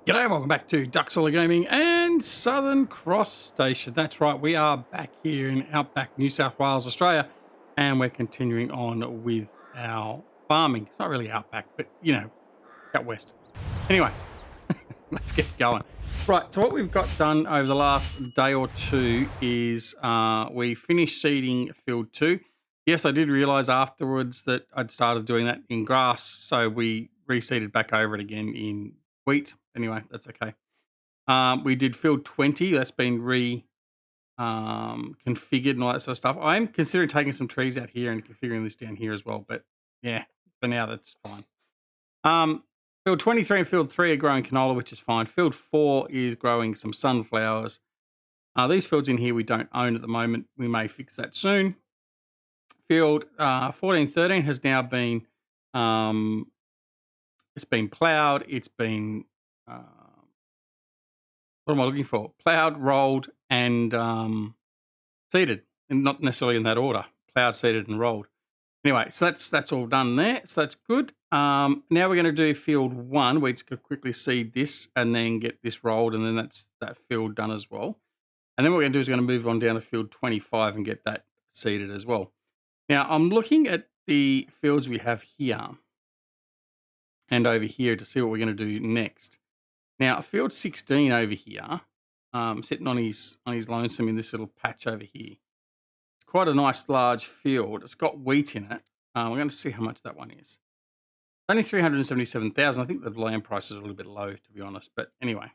G'day, welcome back to Duck Solar Gaming and Southern Cross Station. That's right, we are back here in Outback, New South Wales, Australia, and we're continuing on with our farming. It's not really Outback, but you know, out west. Anyway, let's get going. Right, so what we've got done over the last day or two is we finished seeding field 2. Yes, I did realise afterwards that I'd started doing that in grass, so we reseeded back over it again in wheat. Anyway, that's okay. We did field 20. That's been configured and all that sort of stuff. I am considering taking some trees out here and configuring this down here as well. But yeah, for now, that's fine. Field 23 and field 3 are growing canola, which is fine. Field 4 is growing some sunflowers. These fields in here we don't own at the moment. We may fix that soon. Field 14, 13 has now been it's been ploughed. It's been what am I looking for? Ploughed, rolled, and seeded, and not necessarily in that order. Ploughed, seeded, and rolled. Anyway, so that's all done there. So that's good. Now we're going to do field 1. We're just going to quickly seed this and then get this rolled, and then that's that field done as well. And then what we're going to do is going to move on down to field 25 and get that seeded as well. Now I'm looking at the fields we have here and over here to see what we're going to do next. Now, field 16 over here, sitting on his lonesome in this little patch over here. It's quite a nice large field. It's got wheat in it. We're going to see how much that one is. Only 377,000. I think the land price is a little bit low, to be honest. But anyway,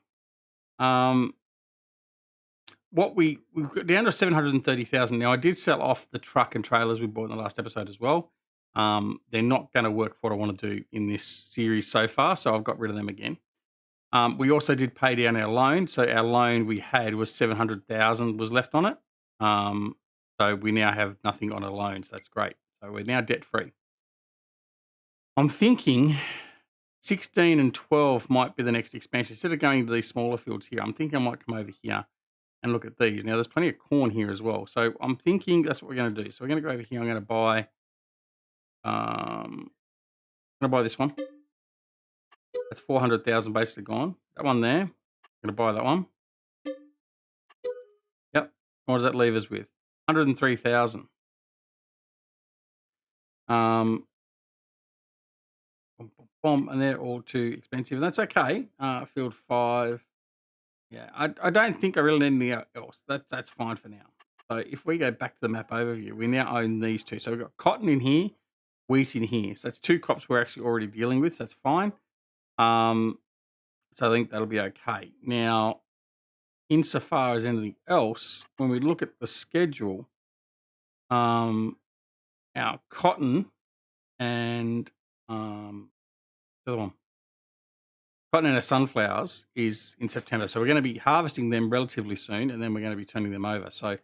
what we've got down to 730,000. Now, I did sell off the truck and trailers we bought in the last episode as well. They're not going to work for what I want to do in this series so far, so I've got rid of them again. We also did pay down our loan. So our loan we had was 700,000 was left on it. So we now have nothing on a loan. So that's great. So we're now debt free. I'm thinking 16 and 12 might be the next expansion. Instead of going to these smaller fields here, I'm thinking I might come over here and look at these. Now there's plenty of corn here as well. So I'm thinking that's what we're going to do. So we're going to go over here. I'm going to buy this one. That's 400,000 basically gone. That one there, I'm going to buy that one. Yep. What does that leave us with? 103,000. And they're all too expensive. And that's okay. Field 5. Yeah, I don't think I really need anything else. That's fine for now. So if we go back to the map overview, we now own these two. So we've got cotton in here, wheat in here. So that's 2 crops we're actually already dealing with. So that's fine. So I think that'll be okay. Now, insofar as anything else, when we look at the schedule, our cotton and the other one, cotton and our sunflowers is in September. So we're going to be harvesting them relatively soon, and then we're going to be turning them over. So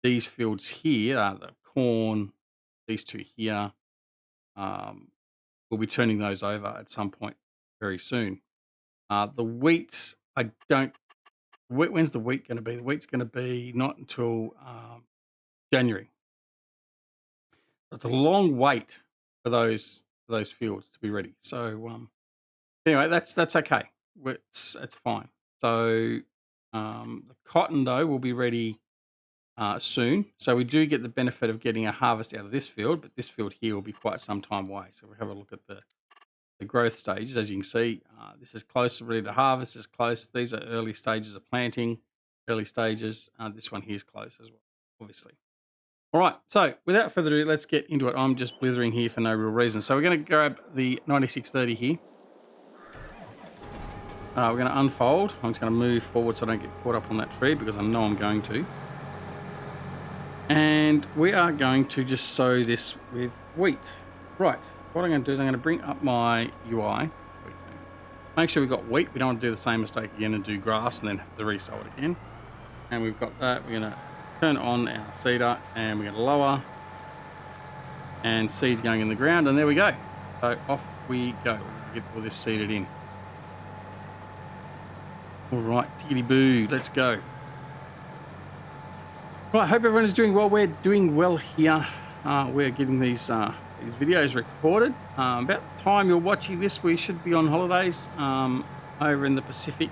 these fields here, the corn, these two here, we'll be turning those over at some point very soon. The wheat, when's the wheat going to be? The wheat's going to be not until January. It's a long wait for those fields to be ready. So anyway, that's okay. It's fine. So the cotton though will be ready soon. So we do get the benefit of getting a harvest out of this field, but this field here will be quite some time away. So we'll have a look at the growth stages. As you can see, this is close, ready to harvest. This is close. These are early stages of planting, early stages. This one here is close as well, obviously. All right, so without further ado, let's get into it. I'm just blithering here for no real reason. So we're going to grab the 9630 here. We're going to unfold. I'm just going to move forward so I don't get caught up on that tree because I know I'm going to. And we are going to just sow this with wheat. Right. What I'm going to do is I'm going to bring up my UI. Make sure we've got wheat. We don't want to do the same mistake again and do grass and then have to resow it again. And we've got that. We're going to turn on our seeder and we're going to lower. And seeds going in the ground. And there we go. So off we go. We'll get all this seeded in. All right. Tickety boo. Let's go. Right. Hope everyone is doing well. We're doing well here. We're getting these videos recorded. About the time you're watching this, we should be on holidays. over in the Pacific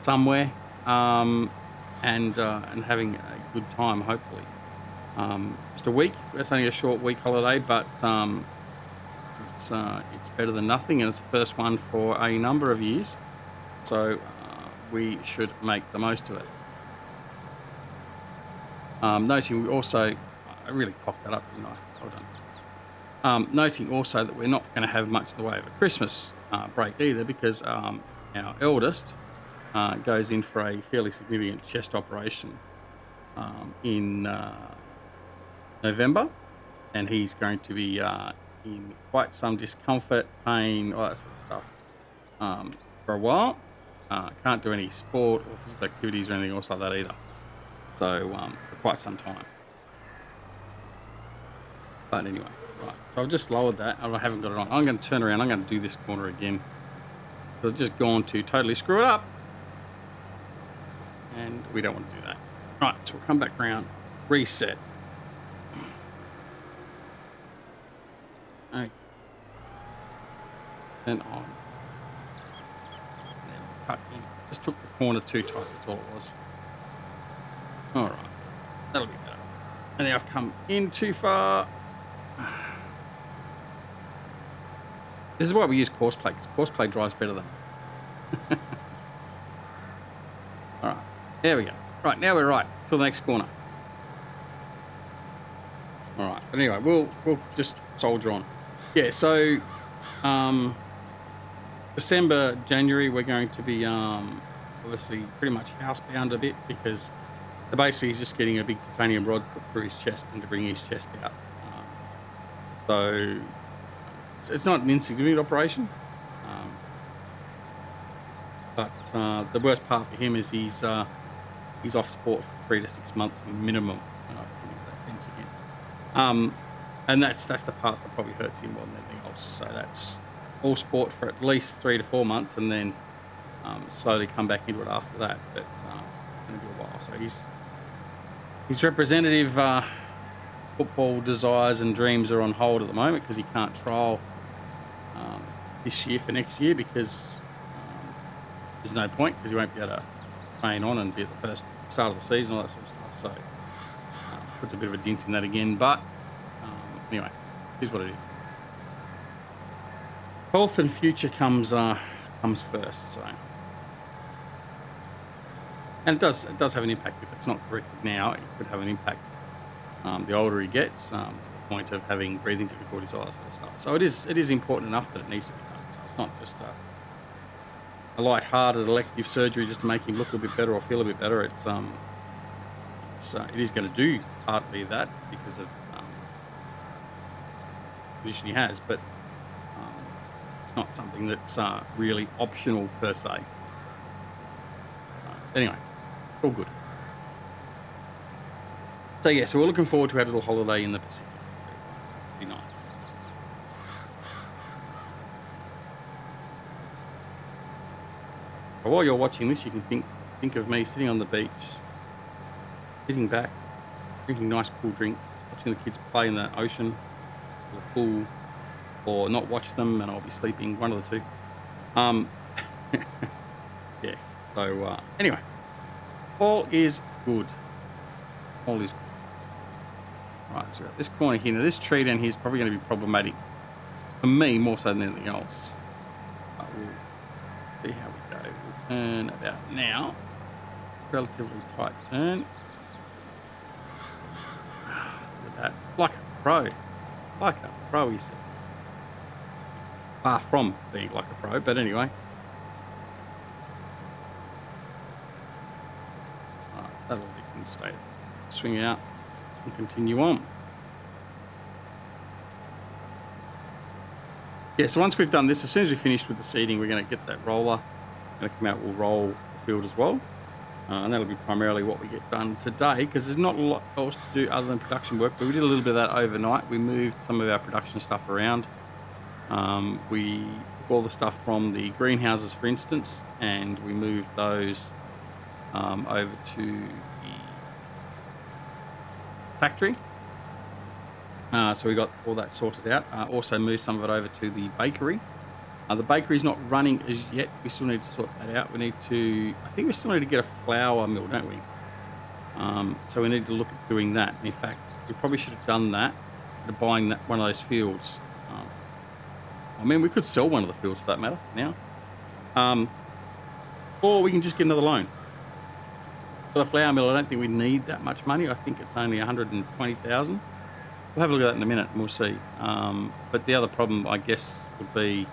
somewhere, and having a good time, hopefully. Just a week. It's only a short week holiday, but it's better than nothing, and it's the first one for a number of years. So we should make the most of it. Noting we also, I really cocked that up, didn't I? Well done. Noting also that we're not going to have much in the way of a Christmas break either, because our eldest goes in for a fairly significant chest operation in November, and he's going to be in quite some discomfort, pain, all that sort of stuff for a while. Can't do any sport or physical activities or anything else like that either. So for quite some time. But anyway, right. So I've just lowered that. I haven't got it on. I'm going to turn around. I'm going to do this corner again. So I've just gone to totally screw it up. And we don't want to do that. Right, so we'll come back around. Reset. Okay. Then on. Then cut in. Just took the corner too tight. That's all it was. All right. That'll be better. And now I've come in too far. This is why we use course plate, because course plate drives better than. All right. There we go. Right, now we're right. Till the next corner. All right. But anyway, we'll just soldier on. Yeah, so December, January, we're going to be obviously pretty much housebound a bit, because basically he's just getting a big titanium rod put through his chest and to bring his chest out. So it's not an insignificant operation. But the worst part for him is he's off sport for 3 to 6 months minimum. And I've use that fence again. And that's the part that probably hurts him more than anything else. So that's all sport for at least 3 to 4 months, and then slowly come back into it after that. But it's going to be a while. So his representative football desires and dreams are on hold at the moment, because he can't trial this year for next year, because there's no point, because he won't be able to train on and be at the first start of the season, all that sort of stuff. So puts a bit of a dent in that again. But anyway, here's what it is. Health and future comes first. So, and it does have an impact. If it's not corrected now, it could have an impact the older he gets, to the point of having breathing difficulties, all that sort of stuff. So it is important enough that it needs to be done. So it's not just a light-hearted elective surgery just to make him look a bit better or feel a bit better. It is going to do partly that because of the condition he has, but it's not something that's really optional per se. Anyway, all good. So yeah, so we're looking forward to our little holiday in the Pacific. It'll be nice. But while you're watching this, you can think of me sitting on the beach, sitting back, drinking nice cool drinks, watching the kids play in the ocean, or the pool, or not watch them, and I'll be sleeping, one of the two. Yeah. So anyway, all is good. All is good. Right, so we've got this corner here. Now, this tree down here is probably going to be problematic for me more so than anything else. But we'll see how we go. We'll turn about now. Relatively tight turn. Look at that. Like a pro. Like a pro, he said. Far from being like a pro, but anyway. Right, that'll be can stay. Swing out and continue on. Yeah, so once we've done this, as soon as we finish with the seeding, we're going to get that roller. Going to come out, we'll roll the field as well. And that'll be primarily what we get done today, because there's not a lot else to do other than production work. But we did a little bit of that overnight. We moved some of our production stuff around. We took all the stuff from the greenhouses, for instance, and we moved those over to the factory. So we got all that sorted out. Also moved some of it over to the bakery. The bakery's not running as yet. We still need to sort that out. I think we still need to get a flour mill, don't we? So we need to look at doing that. In fact, we probably should have done that, buying one of those fields. I mean, we could sell one of the fields for that matter now. Or we can just get another loan. For the flour mill, I don't think we need that much money. I think it's only 120,000. We'll have a look at that in a minute and we'll see. But the other problem, I guess, would be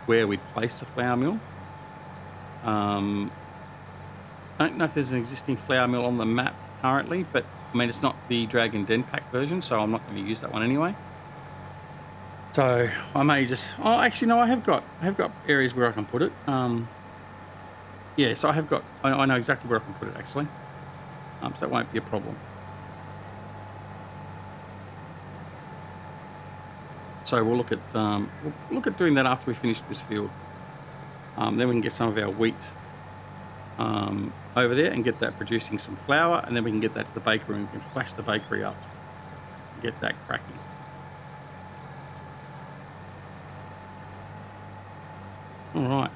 where we'd place the flour mill. I don't know if there's an existing flour mill on the map currently, but I mean, it's not the Dragon Den Pack version, so I'm not going to use that one anyway. So I may just, oh, actually, no, I have got areas where I can put it. Yeah, so I know exactly where I can put it actually. So it won't be a problem. So we'll look at doing that after we finish this field. Then we can get some of our wheat over there and get that producing some flour, and then we can get that to the bakery and we can flash the bakery up and get that cracking. All right.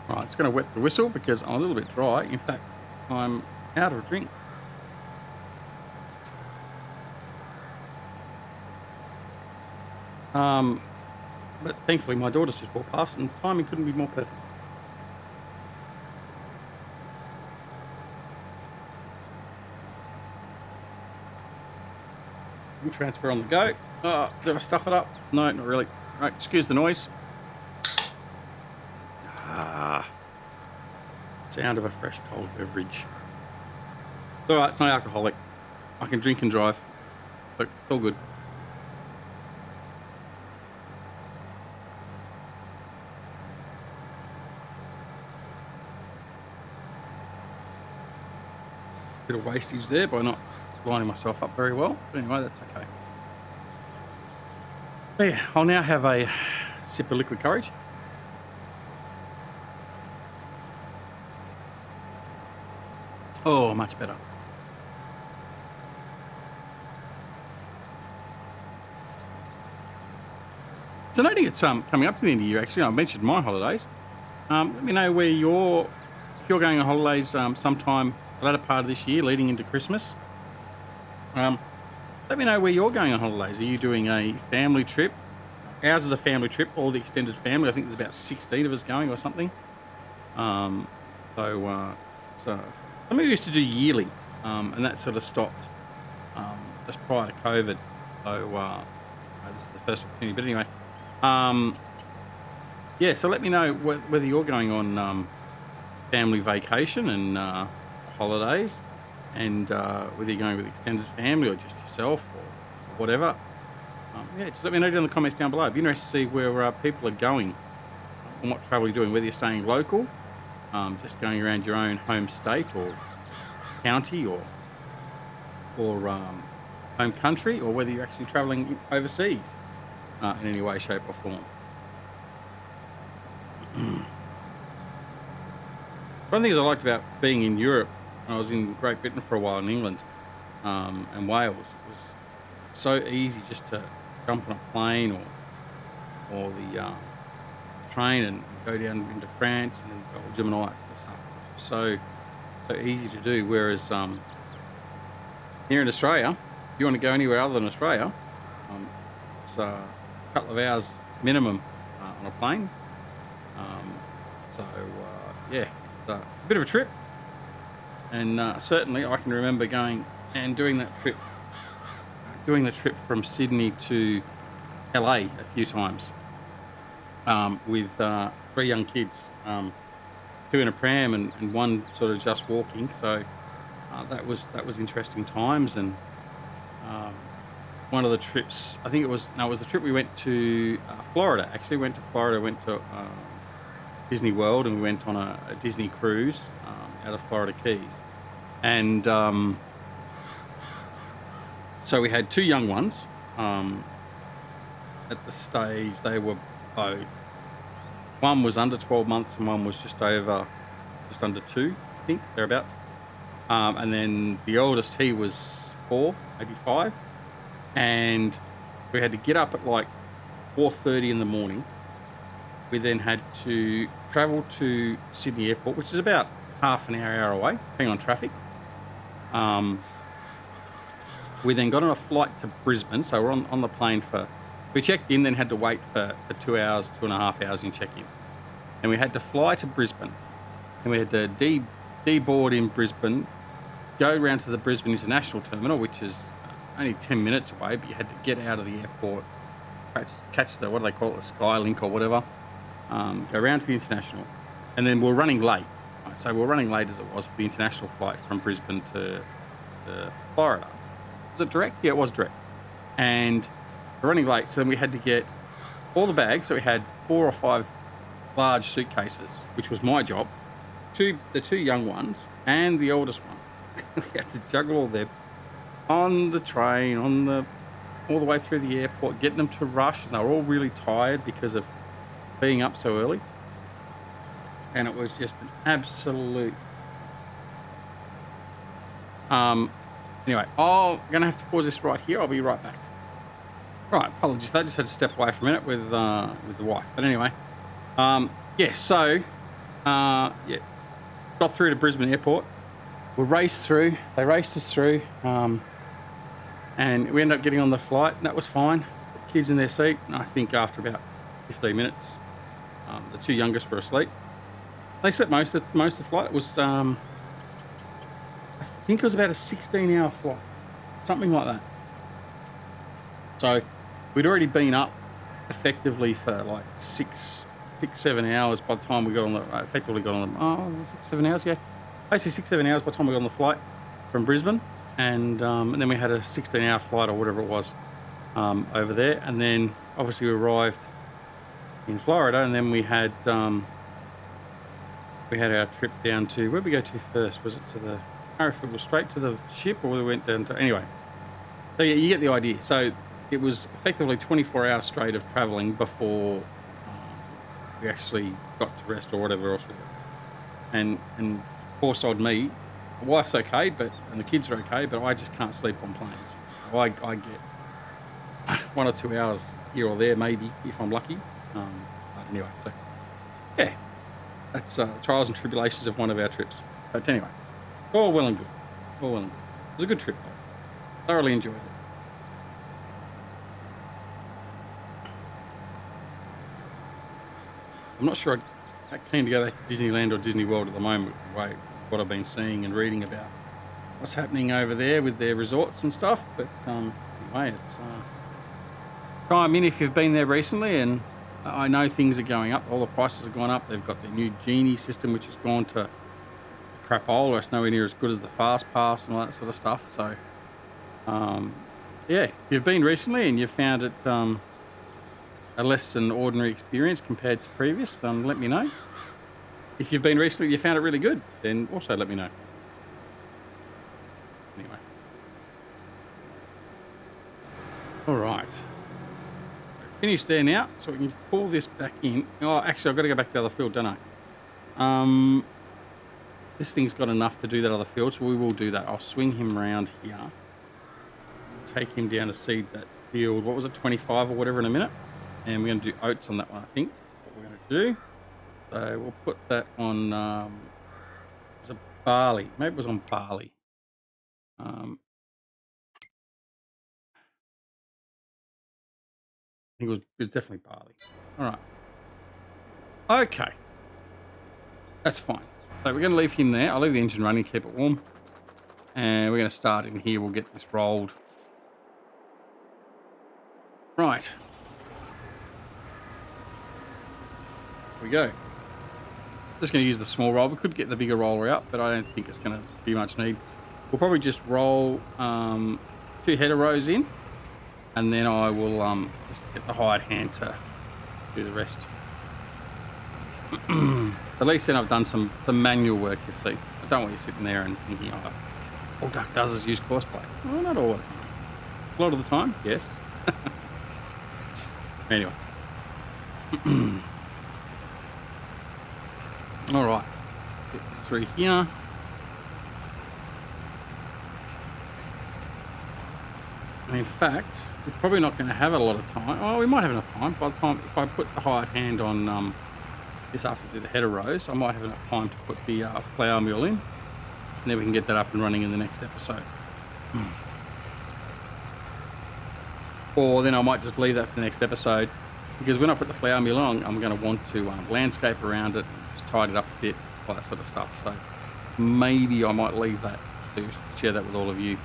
Right, it's going to wet the whistle because I'm a little bit dry. In fact, I'm out of a drink. But thankfully my daughter's just walked past and timing couldn't be more perfect. Transfer on the go. Oh, did I stuff it up? No, not really. Right, excuse the noise. Sound of a fresh cold beverage. It's alright, it's not alcoholic. I can drink and drive. But it's all good. Bit of wastage there by not lining myself up very well. But anyway, that's okay. But yeah, I'll now have a sip of liquid courage. Oh, much better. So noting it's coming up to the end of the year, actually, I mentioned my holidays. Let me know where if you're going on holidays sometime the latter part of this year, leading into Christmas. Let me know where you're going on holidays. Are you doing a family trip? Ours is a family trip, all the extended family. I think there's about 16 of us going or something. Something we used to do yearly, and that sort of stopped just prior to COVID. So this is the first opportunity. But anyway, yeah. So let me know whether you're going on family vacation and holidays, and whether you're going with extended family or just yourself or whatever. Yeah, just let me know down in the comments down below. It'd be interesting to see where people are going and what travel you're doing, whether you're staying local, just going around your own home state or county or home country, or whether you're actually traveling overseas in any way, shape or form. One of the things I liked about being in Europe, I was in Great Britain for a while, in England and Wales, it was so easy just to jump on a plane or the train and go down into France and then Belgium and all that sort of stuff. So easy to do. Whereas here in Australia, if you want to go anywhere other than Australia, it's a couple of hours minimum on a plane. Yeah, it's a bit of a trip, and certainly I can remember going and doing the trip from Sydney to LA a few times with 3 young kids, 2 in a pram and 1 sort of just walking. So that was interesting times, and one of the trips, I think it was the trip we went to Florida. Actually, went to Florida, went to Disney World, and we went on a Disney cruise out of Florida Keys. And so we had two young ones. At the stage, they were both. One was under 12 months and one was just under 2, I think, thereabouts. And then the oldest, he was 4, maybe 5. And we had to get up at like 4:30 in the morning. We then had to travel to Sydney Airport, which is about half an hour away, depending on traffic. We then got on a flight to Brisbane, so we're on the plane we checked in, then had to wait for 2 hours, 2.5 hours in check-in. And we had to fly to Brisbane, and we had to deboard in Brisbane, go around to the Brisbane International Terminal, which is only 10 minutes away, but you had to get out of the airport, catch the, what do they call it, the Skylink or whatever, go around to the International. And then we're running late. Right, so we're running late as it was for the international flight from Brisbane to Florida. Was it direct? Yeah, it was direct. And we're running late, so then we had to get all the bags. So we had 4 or 5 large suitcases, which was my job. The two young ones and the oldest one. We had to juggle all them on the train, all the way through the airport, getting them to rush. And they were all really tired because of being up so early. And it was just an absolute... Anyway, I'm going to have to pause this right here. I'll be right back. Right, apologies. I just had to step away for a minute with the wife. But anyway, got through to Brisbane Airport. We raced through. They raced us through, and we ended up getting on the flight. And that was fine. The kids in their seat. And I think after about 15 minutes, the two youngest were asleep. They slept most of the flight. It was, I think it was about a 16-hour flight, something like that. So we'd already been up effectively for like 6-7 hours by the time we got on the 6-7 hours, yeah, basically 6-7 hours by the time we got on the flight from Brisbane, and then we had a 16-hour flight or whatever it was over there, and then obviously we arrived in Florida, and then we had our trip down to, where'd we go to first? Was it to the, I don't know if it was straight to the ship or we went down to, anyway. So yeah, you get the idea. So it was effectively 24 hours straight of travelling before we actually got to rest or whatever else we did. And poor sod me, the wife's okay, and the kids are okay, but I just can't sleep on planes. So I get 1 or 2 hours here or there, maybe, if I'm lucky. But anyway, so yeah, that's trials and tribulations of one of our trips. But anyway, all well and good. All well and good. It was a good trip, though. Thoroughly enjoyed it. I'm not sure I'm keen to go back to Disneyland or Disney World at the moment, with what I've been seeing and reading about what's happening over there with their resorts and stuff. But anyway, it's chime in if you've been there recently, and I know things are going up. All the prices have gone up. They've got their new Genie system, which has gone to crapola. It's nowhere near as good as the Fast Pass and all that sort of stuff. So, yeah, if you've been recently and you've found it a less than ordinary experience compared to previous, then let me know. If you've been recently and you found it really good, then also let me know. Anyway. All right. Finished there now, so we can pull this back in. Oh, actually, I've got to go back to the other field, don't I? This thing's got enough to do that other field, so we will do that. I'll swing him around here. Take him down to seed that field. What was it, 25 or whatever in a minute? And we're going to do oats on that one, I think. What we're going to do. So we'll put that on, was it barley? Maybe it was on barley. I think it was definitely barley. All right. Okay. That's fine. So we're going to leave him there. I'll leave the engine running, keep it warm. And we're going to start in here. We'll get this rolled. Right. Here we go. Just going to use the small roll. We could get the bigger roller out, but I don't think it's going to be much need. We'll probably just roll 2 header rows in, and then I will just get the hired hand to do the rest. At least then I've done some manual work, you see. I don't want you sitting there and thinking, oh, all Duck does is use course plate. Well, not all the time. A lot of the time, yes. Anyway. All right. Get this through here. And in fact, we're probably not going to have a lot of time. Oh, we might have enough time. By the time, if I put the hired hand on this after I do the header rows, I might have enough time to put the flour mill in. And then we can get that up and running in the next episode. Or then I might just leave that for the next episode, because when I put the flour mill on, I'm going to want to landscape around it, just tidy it up a bit, all that sort of stuff. So maybe I might leave that to share that with all of you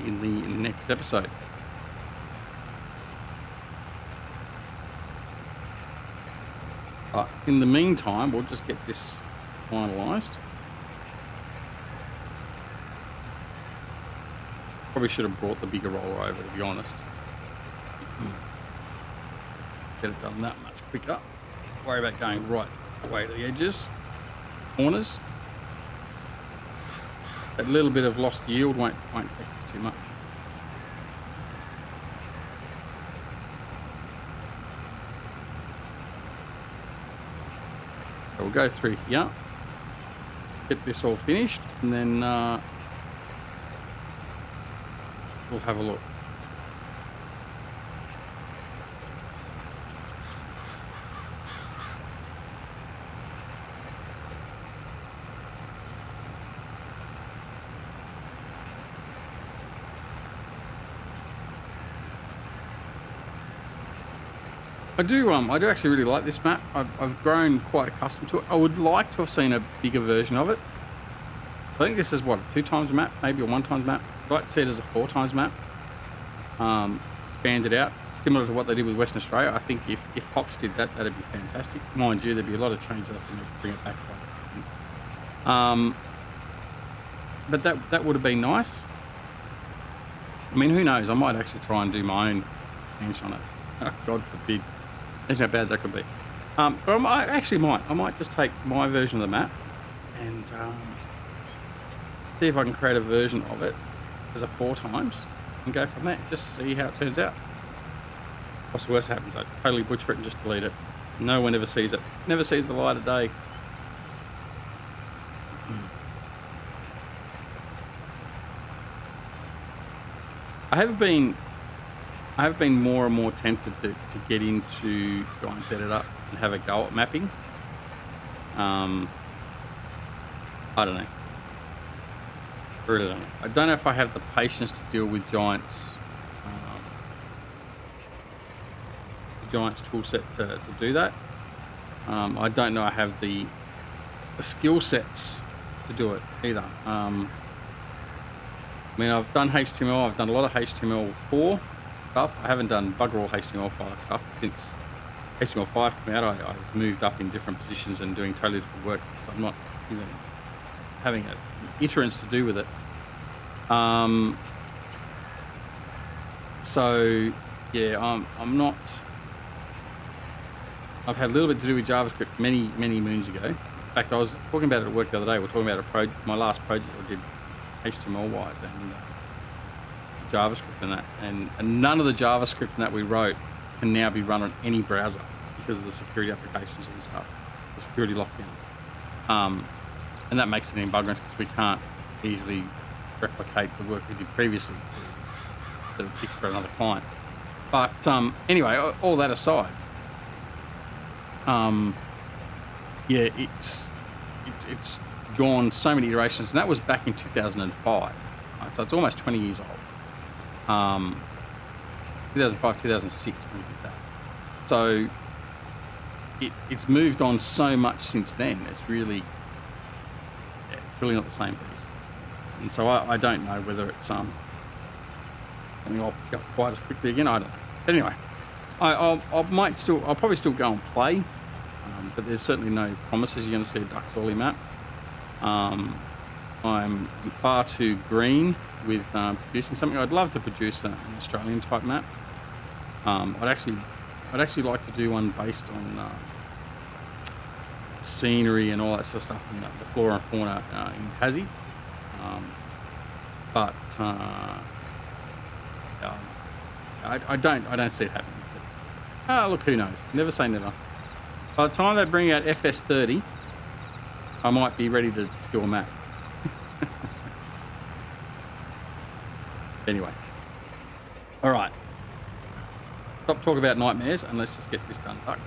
in the next episode. But in the meantime, we'll just get this finalised. Probably should have brought the bigger roller over, to be honest. Get it done that much quicker. Worry about going right way to the edges, corners. That little bit of lost yield won't affect us too much. So we'll go through here, get this all finished, and then we'll have a look. I do actually really like this map. I've grown quite accustomed to it. I would like to have seen a bigger version of it. I think this is what, a 2 times map, maybe a 1 times map. I'd like to see it as a 4 times map. Expanded out, similar to what they did with Western Australia. I think if Hox did that, that'd be fantastic. Mind you, there'd be a lot of changes that have to bring it back quite a second. But that would have been nice. I mean, who knows? I might actually try and do my own change on it. God forbid. That's how bad that could be. But I actually might. I might just take my version of the map and see if I can create a version of it as a 4 times and go from there. Just see how it turns out. What's the worst that happens? I totally butcher it and just delete it. No one ever sees it. Never sees the light of day. I have been more and more tempted to get into trying to set it up and have a go at mapping. I don't know. I really don't know. I don't know if I have the patience to deal with Giant's tool set to do that. I don't know I have the skill sets to do it either. I mean, I've done HTML. I've done a lot of HTML4 stuff. I haven't done bugger all HTML5 stuff since HTML5 came out. I've moved up in different positions and doing totally different work, so I'm not even having an iterance to do with it. So yeah, I'm not. I've had a little bit to do with JavaScript many moons ago. In fact, I was talking about it at work the other day. We're talking about my last project I did HTML wise and JavaScript and that, and none of the JavaScript that we wrote can now be run on any browser because of the security applications and stuff, the security lockdowns, and that makes it an buggerance because we can't easily replicate the work we did previously to fix for another client. But anyway, all that aside, yeah, it's gone so many iterations, and that was back in 2005. Right? So it's almost 20 years old. 2005, 2006 when we did that. So it's moved on so much since then. It's really not the same beast. And so I don't know whether it's something I'll pick up quite as quickly again. I don't know. But anyway, I'll probably still go and play, but there's certainly no promises you're going to see a Ducks Orley map. I'm far too green with producing something. I'd love to produce an Australian type map. I'd actually like to do one based on scenery and all that sort of stuff, and the flora and fauna in Tassie. But I don't see it happening. But, look, who knows? Never say never. By the time they bring out FS30, I might be ready to do a map. Anyway. All right. Stop talking about nightmares and let's just get this done. What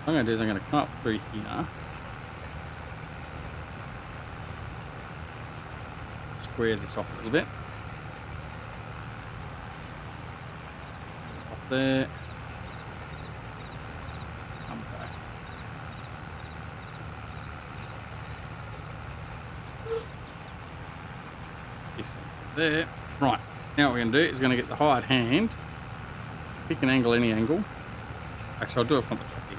I'm going to do is I'm going to come up through here. Square this off a little bit. Off there. Come back. This there. Right. Now what we're going to do is going to get the hired hand. Pick an angle, any angle. Actually, I'll do it from the top here.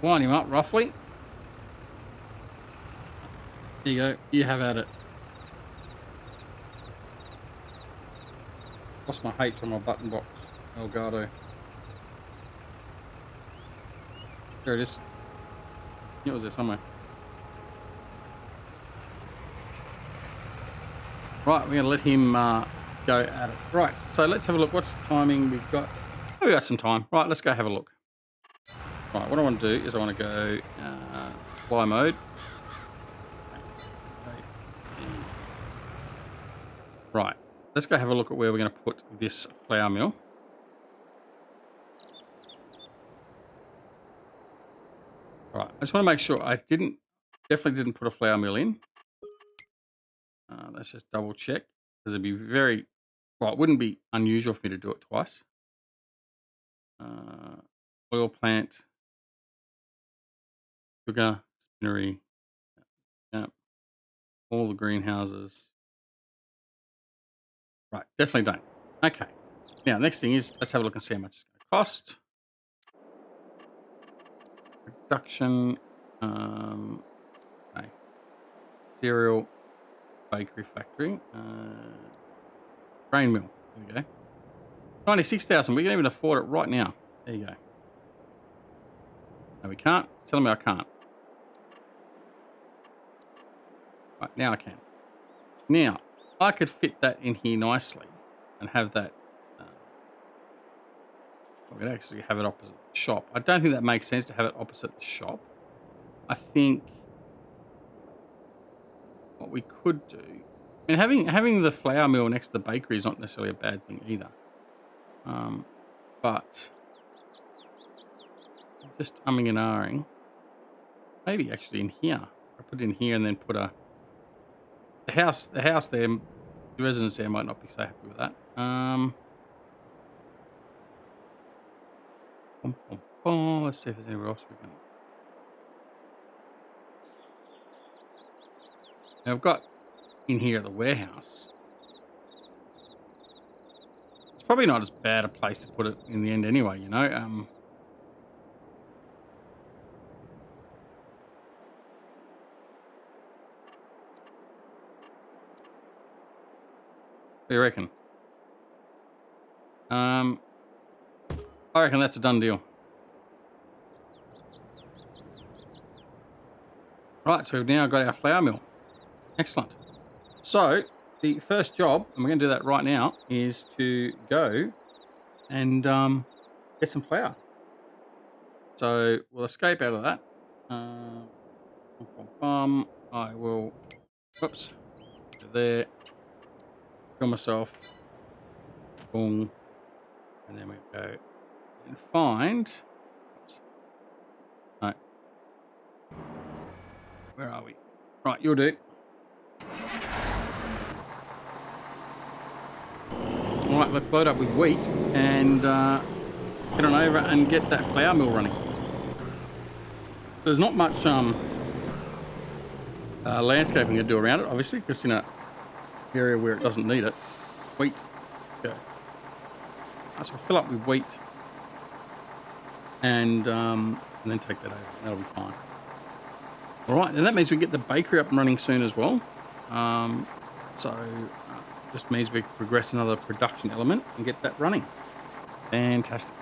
Line him up roughly. There you go. You have at it. Lost my H on my button box. Elgato. There it is. It was there somewhere. Right, we're going to let him go at it. Right, so let's have a look. What's the timing we've got? Oh, we got some time. Right, let's go have a look. Right, what I want to do is I want to go fly mode. Right, let's go have a look at where we're going to put this flour mill. Right, I just want to make sure I definitely didn't put a flour mill in. Let's just double check, because it'd be well, it wouldn't be unusual for me to do it twice. Oil plant. Sugar, spinnery, yep. All the greenhouses. Right, definitely don't. Okay. Now, next thing is, let's have a look and see how much it's going to cost. Production, okay. Cereal, bakery factory, grain mill. There we go. 96,000. We can even afford it right now. There you go. No, we can't. It's telling me I can't. Right, now I can. Now, I could fit that in here nicely and have that. I could actually have it opposite the shop. I don't think that makes sense to have it opposite the shop. I think what we could do, I mean, having the flour mill next to the bakery is not necessarily a bad thing either. But just umming and ahhing. Maybe actually in here. I put it in here and then put the house there. The residents there might not be so happy with that. Let's see if there's anywhere else we can. Now I've got in here at the warehouse. It's probably not as bad a place to put it in the end anyway, you know. What do you reckon? I reckon that's a done deal. Right, so we've now got our flour mill. Excellent. So the first job, and we're going to do that right now, is to go and get some flour. So we'll escape out of that. I will, whoops, go there, kill myself, boom, and then we go and find, no, where are we? Right, you'll do. All right, let's load up with wheat and get on over and get that flour mill running. There's not much landscaping to do around it, obviously, because in an area where it doesn't need it. Wheat. go. So we'll fill up with wheat and then take that over. That'll be fine. All right, and that means we get the bakery up and running soon as well. Just means we progress another production element and get that running. Fantastic.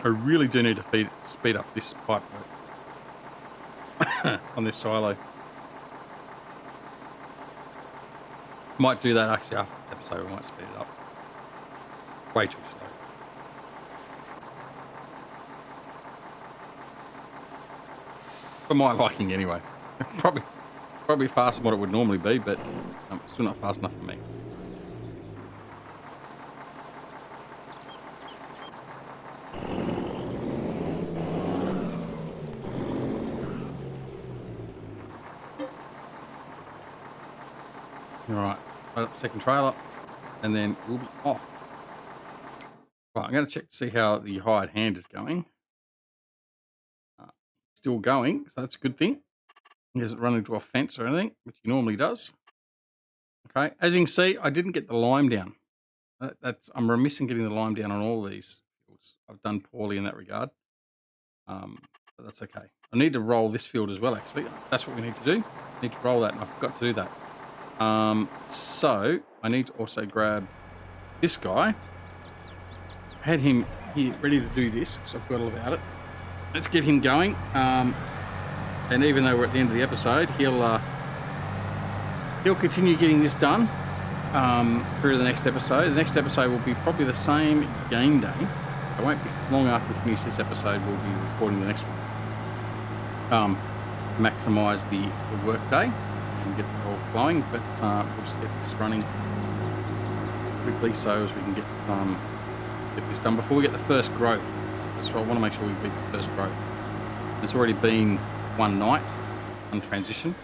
I really do need to speed up this pipe work on this silo. Might do that actually after this episode. We might speed it up. Way too slow. For my liking, anyway. Probably faster than what it would normally be, but still not fast enough for me. Alright, load up the second trailer, and then we'll be off. Right, I'm going to check to see how the hired hand is going. Still going, so that's a good thing. He doesn't run into a fence or anything, which he normally does. Okay, as you can see, I didn't get the lime down. I'm remiss in getting the lime down on all these fields. I've done poorly in that regard. But that's okay. I need to roll this field as well, actually. That's what we need to do. I need to roll that, and I forgot to do that. So I need to also grab this guy. I had him here ready to do this, so I forgot all about it. Let's get him going. And even though we're at the end of the episode, he'll continue getting this done through the next episode. The next episode will be probably the same game day. It won't be long after we finish this episode. We'll be recording the next one. Maximise the work day and get it all flowing, but we'll just get this running quickly so as we can get this done before we get the first growth. That's what I want to make sure we beat the first growth. It's already been one night on transition,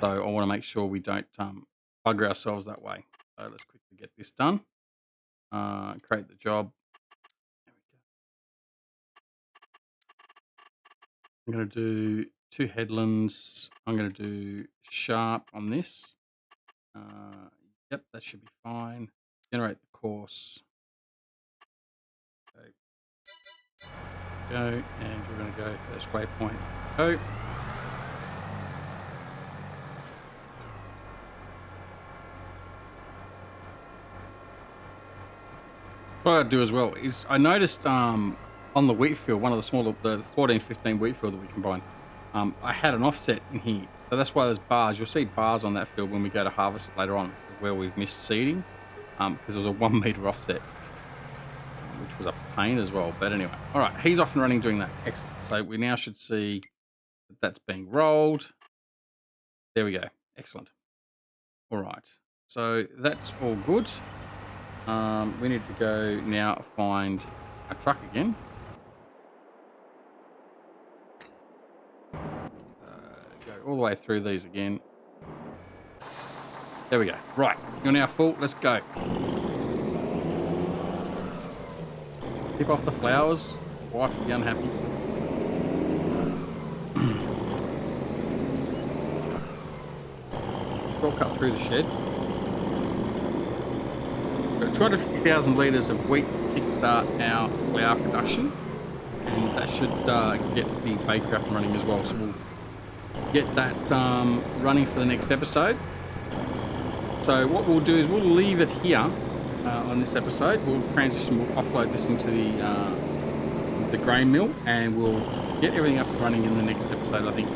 so I want to make sure we don't bugger ourselves that way. So let's quickly get this done. Create the job. There we go. I'm going to do 2 headlands. I'm going to do sharp on this. Yep, that should be fine. Generate the course. Okay. Go, and we're going to go first waypoint. Go. What I do as well is I noticed on the wheat field, one of the smaller, the 14-15 wheat field that we combined, I had an offset in here. So that's why there's bars. You'll see bars on that field when we go to harvest it later on, where we've missed seeding, because it was a 1 meter offset, which was a pain as well. But anyway, all right, he's off and running doing that. Excellent. So we now should see that that's being rolled. There we go. Excellent. All right. So that's all good. We need to go now find a truck again. Go all the way through these again. There we go. Right. You're now full. Let's go. Keep off the flowers. Wife will be unhappy. Shortcut through the shed. Got 250,000 litres of wheat to kickstart our flour production, and that should get the bakery up and running as well. So we'll get that running for the next episode. So what we'll do is we'll leave it here on this episode. We'll transition, we'll offload this into the grain mill, and we'll get everything up and running in the next episode, I think.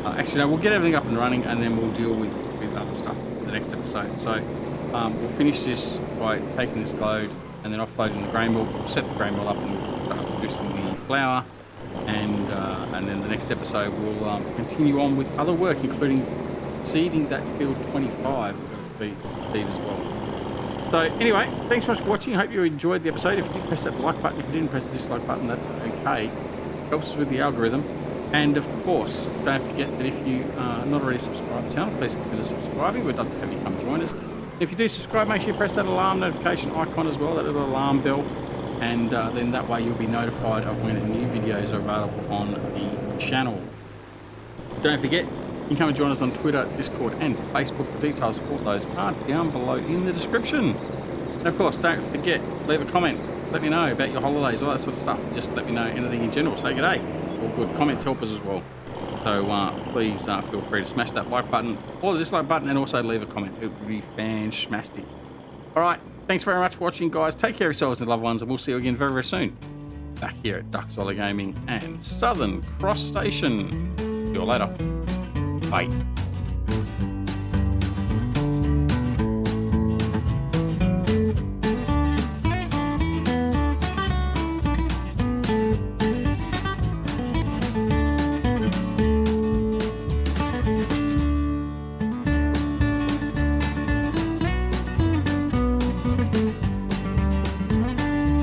Actually, no, we'll get everything up and running, and then we'll deal with other stuff in the next episode. So we'll finish this by taking this load and then offloading the grain mill. We'll set the grain mill up and start producing the flour, and then the next episode we'll continue on with other work, including seeding that field 25. We've got to feed as well. So anyway, thanks so much for watching. I hope you enjoyed the episode. If you did, press that like button. If you didn't press the dislike button, that's okay. Helps us with the algorithm. And of course, don't forget that if you are not already subscribed to the channel, please consider subscribing. We'd love to have you come join us. If you do subscribe, make sure you press that alarm notification icon as well, that little alarm bell, and then that way you'll be notified of when new videos are available on the channel. Don't forget, you can come and join us on Twitter, Discord, and Facebook. The details for those are down below in the description. And of course, don't forget, leave a comment. Let me know about your holidays, all that sort of stuff. Just let me know anything in general. Say good day. All good. Comments help us as well. So please feel free to smash that like button or the dislike button, and also leave a comment. It would be fantastic. All right. Thanks very much for watching, guys. Take care of yourselves and loved ones, and we'll see you again very, very soon. Back here at Duck Gaming and Southern Cross Station. See you later. Bye.